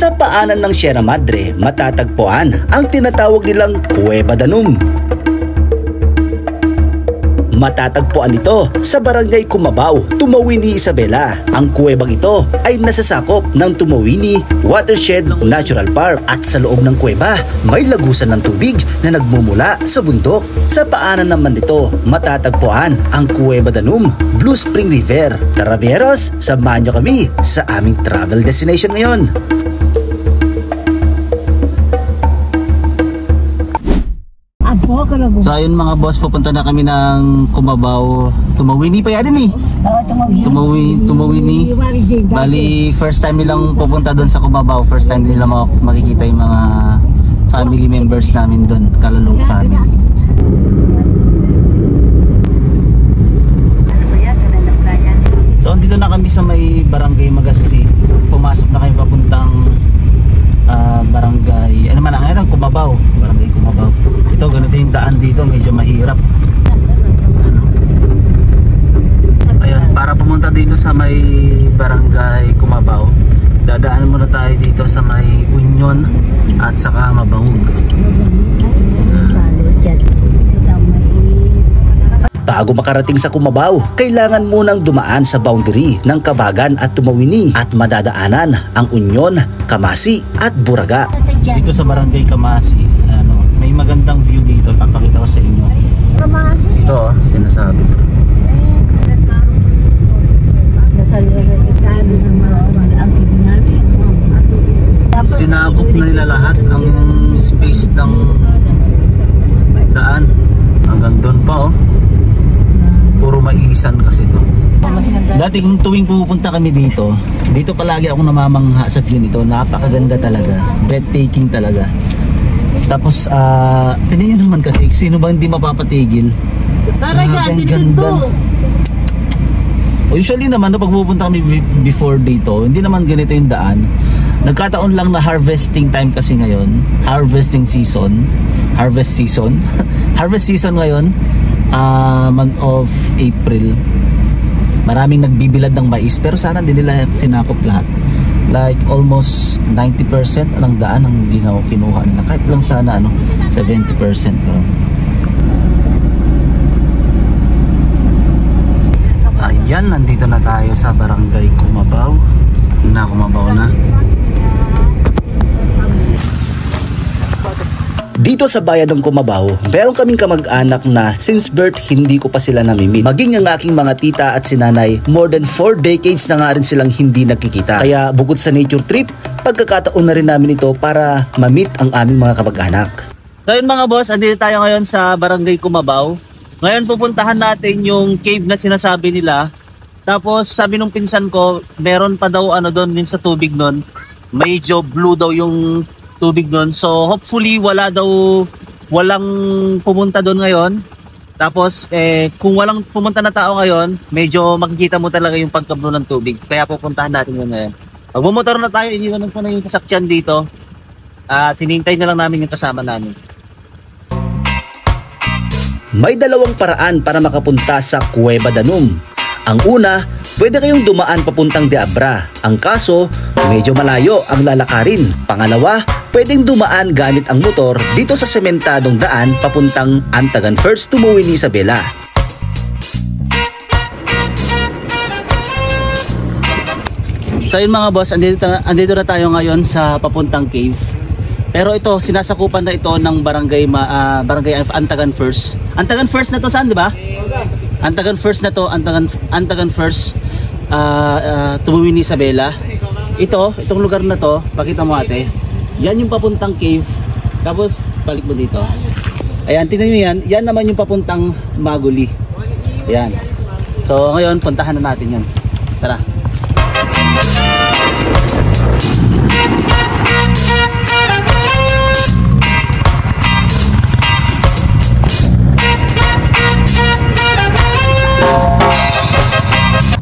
Sa paanan ng Sierra Madre, matatagpuan ang tinatawag nilang Cueva Danum. Matatagpuan ito sa Barangay Cumabao, Tumawini, Isabela. Ang kuwebang ito ay nasasakop ng Tumawini Watershed Natural Park at sa loob ng kuweba may lagusan ng tubig na nagmumula sa bundok. Sa paanan naman nito matatagpuan ang Cueva Danum, Blue Spring River. Tara Bieros, samahan nyo kami sa aming travel destination ngayon. So ayun mga boss, pupunta na kami ng Cumabao, Tumawini pa yan eh. Tumawini. Bali first time nilang pupunta doon sa Cumabao, first time nila makikita yung mga family members namin doon, Kalalong family. So andito na kami sa may Barangay Magasi. Pumasok na kami papuntang barangay, ano man ang Cumabao, Barangay Cumabao. Ito ganito yung daan dito, medyo mahirap. Ayun, para pumunta dito sa may Barangay Cumabao, dadaanan muna tayo dito sa may Union at saka Mabaog. Bago makarating sa Cumabao, kailangan munang dumaan sa boundary ng Kabagan at Tumawini at madadaanan ang Union, Kamasi at Buraga. Dito sa Barangay Kamasi, may magandang view dito, papakita ko sa inyo. Ito sinasabi. Sinakop na nila lahat ang space ng daan. Hanggang doon pa puro maisan kasi to. Dati kung tuwing pupunta kami dito palagi ako namamangha sa view nito. Napakaganda talaga, breathtaking talaga. Tapos tingnan nyo naman kasi, sino ba hindi mapapatigil? Talaga, ang ganda. Usually naman pag pupunta kami before dito, hindi naman ganito yung daan. Nagkataon lang na harvesting time kasi ngayon, harvest season ngayon, month of April. Maraming nagbibilad ng mais, pero sana hindi nila sinakop lahat. Like almost 90% ng daan ang kinuha nila. Kahit lang sana 70%. Ayan, nandito na tayo sa Barangay Cumabao. Cumabao na. Dito sa bayan ng Cumabao, meron kaming kamag-anak na since birth hindi ko pa sila namimit. Maging ang aking mga tita at sinanay, more than 4 decades na nga rin silang hindi nagkikita. Kaya bukod sa nature trip, pagkakataon na rin namin ito para ma-meet ang aming mga kamag-anak. So yun mga boss, andito tayo ngayon sa Barangay Cumabao. Ngayon pupuntahan natin yung cave na sinasabi nila. Tapos sabi nung pinsan ko, meron pa daw doon din sa tubig nun. Medyo blue daw yung tubig nun. So hopefully walang pumunta doon ngayon. Tapos kung walang pumunta na tao ngayon, medyo makikita mo talaga yung pagka-blue ng tubig. Kaya pupuntahan natin yun ngayon. Pag bumotor na tayo, iniwanan ko na yung sasakyan dito. At hinihintay na lang namin yung kasama namin. May dalawang paraan para makapunta sa Cueva Danum. Ang una, pwede kayong dumaan papuntang De Abra. Ang kaso, medyo malayo ang lalakarin. Pangalawa, pwedeng dumaan gamit ang motor dito sa sementadong daan papuntang Antagan First, Tumawini, Isabela. So yun mga boss, andito na tayo ngayon sa papuntang cave. Pero ito, sinasakupan na ito ng barangay Antagan First. Antagan First na to saan, di ba? Antagan First na to, Antagan First, Tumawini, Isabela. Itong lugar na to, pakita mo ate. Yan yung papuntang cave. Tapos balik mo dito. Ayan, tingnan nyo yan. Yan naman yung papuntang Maguli. Ayan. So ngayon, puntahan na natin yan. Tara.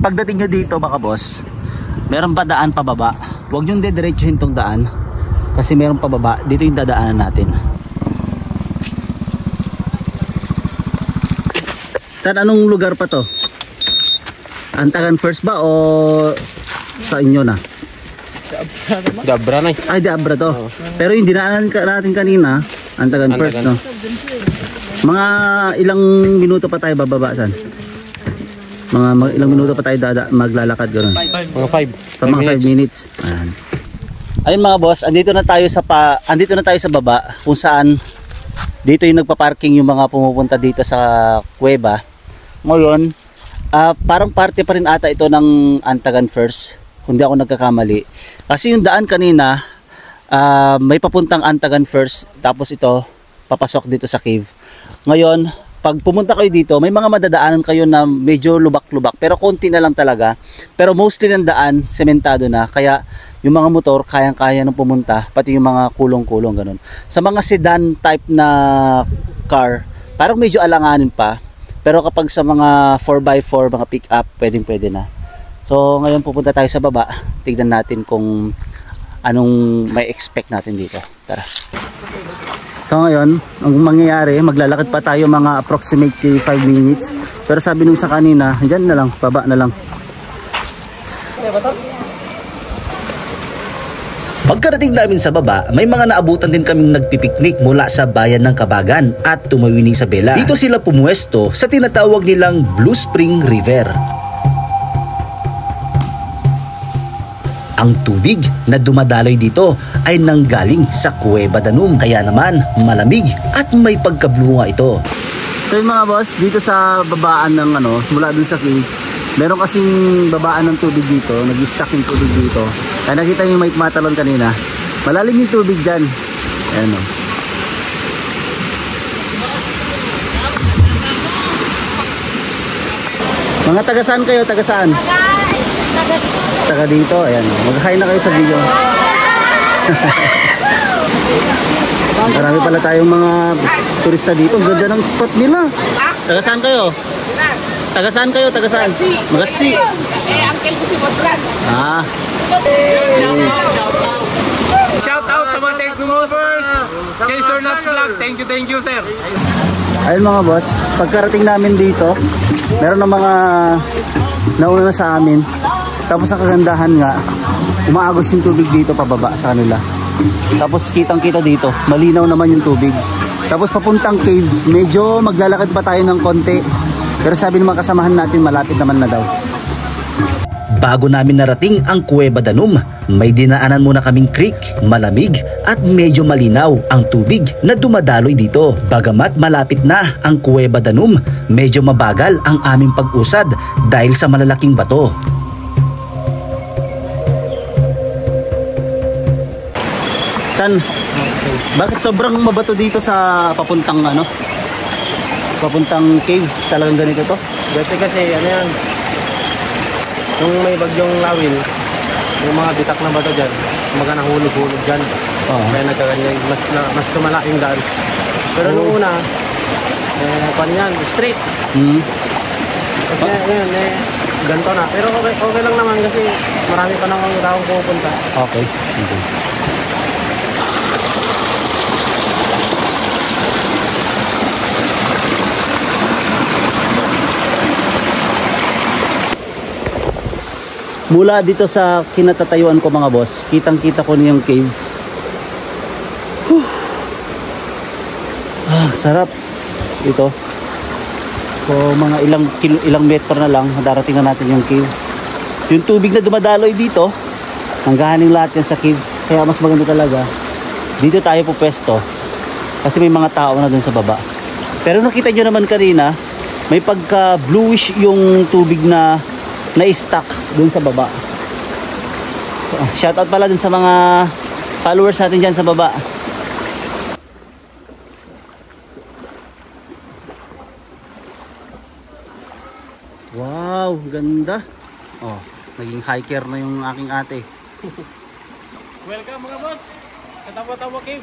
Pagdating nyo dito mga boss, meron pa daan pababa. Huwag nyo dediretsuhin tong daan kasi meron pababa. Dito yung dadaanan natin. Saan, anong lugar pa to? Antagan First ba o sa inyo na? Dabra na. Ay, di Abra to. Pero yung dinaanan natin kanina, Antagan first, no? Mga ilang minuto pa tayo bababa, San? Mga ilang minuto pa tayo maglalakad gano'n. Mga 5. Mga 5 minutes. Ayan. Ayun mga boss, andito na tayo sa baba kung saan dito yung nagpa-parking yung mga pumupunta dito sa kuweba. Ngayon, parang parte pa rin ata ito ng Antagan First, kung di ako nagkakamali. Kasi yung daan kanina, may papuntang Antagan First, tapos ito, papasok dito sa cave. Ngayon, pag pumunta kayo dito, may mga madadaanan kayo na medyo lubak-lubak, pero konti na lang talaga. Pero mostly ng daan, sementado na, kaya yung mga motor, kayang-kaya nang pumunta, pati yung mga kulong-kulong, ganun. Sa mga sedan type na car, parang medyo alanganin pa. Pero kapag sa mga 4x4, mga pick-up, pwedeng-pwede na. So, ngayon pupunta tayo sa baba. Tignan natin kung anong may expect natin dito. Tara. So, ngayon, ang mangyayari, maglalakad pa tayo mga approximately 5 minutes. Pero sabi nung sa kanina, dyan na lang, baba na lang. Pagkarating namin sa baba, may mga naabutan din kaming nagpipiknik mula sa bayan ng Kabagan at Tumawi ni Isabela. Dito sila pumuesto sa tinatawag nilang Blue Spring River. Ang tubig na dumadaloy dito ay nanggaling sa Cueva Danum, kaya naman malamig at may pagkablunga ito. So yung mga boss, dito sa babaan ng mula dun sa cave, meron kasing babaan ng tubig dito, nag-stack yung tubig dito. Kaya nakita nyo may matalon kanina. Malalim yung tubig dyan. Ayan o. Mga taga-saan kayo? Taga-saan? Taga dito. Ayan o. Mag-hi na kayo sa video. Marami pala tayong mga turista dito. Ang ganda ng spot nila. Taga-saan kayo? Taga-saan kayo? Taga-saan? Magasi. Uncle ko si Botran. Ah. Shout out sa mga Tech Movers. Kay Sir Nats Vlog. Thank you sir. Ayun mga boss, pagkarating namin dito, meron na mga nauna na sa amin. Tapos ang kagandahan nga, umaagos yung tubig dito pababa sa kanila. Tapos kitang-kita dito, malinaw naman yung tubig. Tapos papuntang cave, medyo maglalakad pa tayo ng konti. Pero sabi ng mga kasamahan natin, malapit naman na daw. Bago namin narating ang Cueva Danum, may dinaanan muna kaming creek, malamig at medyo malinaw ang tubig na dumadaloy dito. Bagamat malapit na ang Cueva Danum, medyo mabagal ang aming pag-usad dahil sa malalaking bato. San? Bakit sobrang mabato dito sa papuntang papuntang cave? Talagang ganito to? Dati kasi yan, yung may bagyong lawin, yung mga bitak na bato dyan, mga nahulog-hulog dyan. Kaya nagkaganyan, mas sumala yung daan. Pero nung una, kanyan, straight. Kasi ngayon, ganito na. Pero okay lang naman kasi marami pa namang taong pupunta. Okay. Mula dito sa kinatatayuan ko mga boss, kitang-kita ko na yung cave. Sarap. Ito. So mga ilang metro na lang, darating na natin yung cave. Yung tubig na dumadaloy dito, nanggahaning lahat yan sa cave. Kaya mas maganda talaga, dito tayo pupwesto. Kasi may mga tao na dun sa baba. Pero nakita nyo naman kanina, may pagka bluish yung tubig na na-stuck dun sa baba. Shoutout pala dun sa mga followers natin dyan sa baba. Wow, ganda. Oh, naging hiker na yung aking ate. Welcome mga boss! Katawa-tawa cave!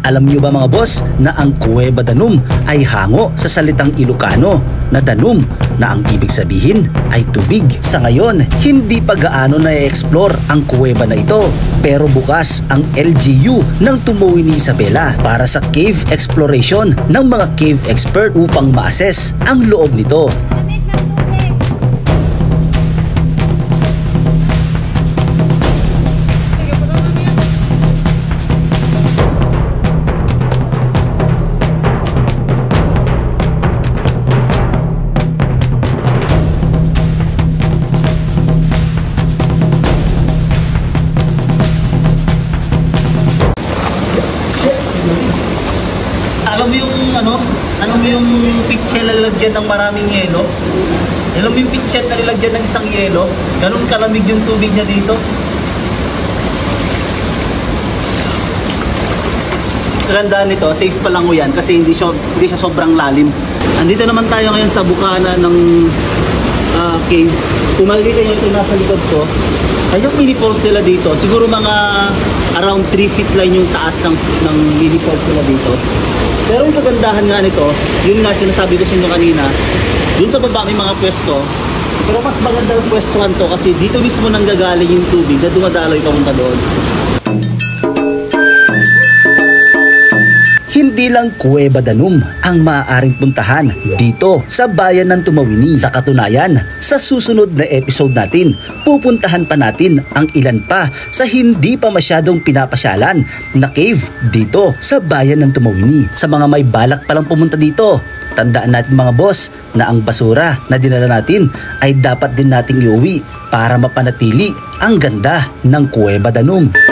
Alam niyo ba mga boss na ang Cueva Danum ay hango sa salitang Ilocano na danum na ang ibig sabihin ay tubig. Sa ngayon, hindi pa gaano na-explore ang kuweba na ito, pero bukas ang LGU ng Tumawin ni Isabela para sa cave exploration ng mga cave expert upang ma-assess ang loob nito. Alam mo yung pitchel na nilagyan ng maraming yelo? Alam mo yung pitchel na nilagyan ng isang yelo? Ganun kalamig yung tubig niya dito. Kagandaan nito, safe pa lang mo yan kasi hindi siya sobrang lalim. Andito naman tayo ngayon sa bukana ng cave. Kung makikita nyo ito nasa likod ko, ay yung mini falls nila dito. Siguro mga around 3 feet lang yung taas ng mini falls nila dito. Pero yung kagandahan nga nito, yun nga sinasabi ko sa inyo kanina, dun sa baba may mga pwesto. Pero mas magandang pwestuhan to kasi dito mismo nanggagaling yung tubig na dumadaloy papunta doon. Hindi lang Cueva Danum ang maaaring puntahan dito sa bayan ng Tumawini. Sa katunayan, sa susunod na episode natin, pupuntahan pa natin ang ilan pa sa hindi pa masyadong pinapasyalan na cave dito sa bayan ng Tumawini. Sa mga may balak palang pumunta dito, tandaan natin mga boss na ang basura na dinala natin ay dapat din nating iuwi para mapanatili ang ganda ng Cueva Danum.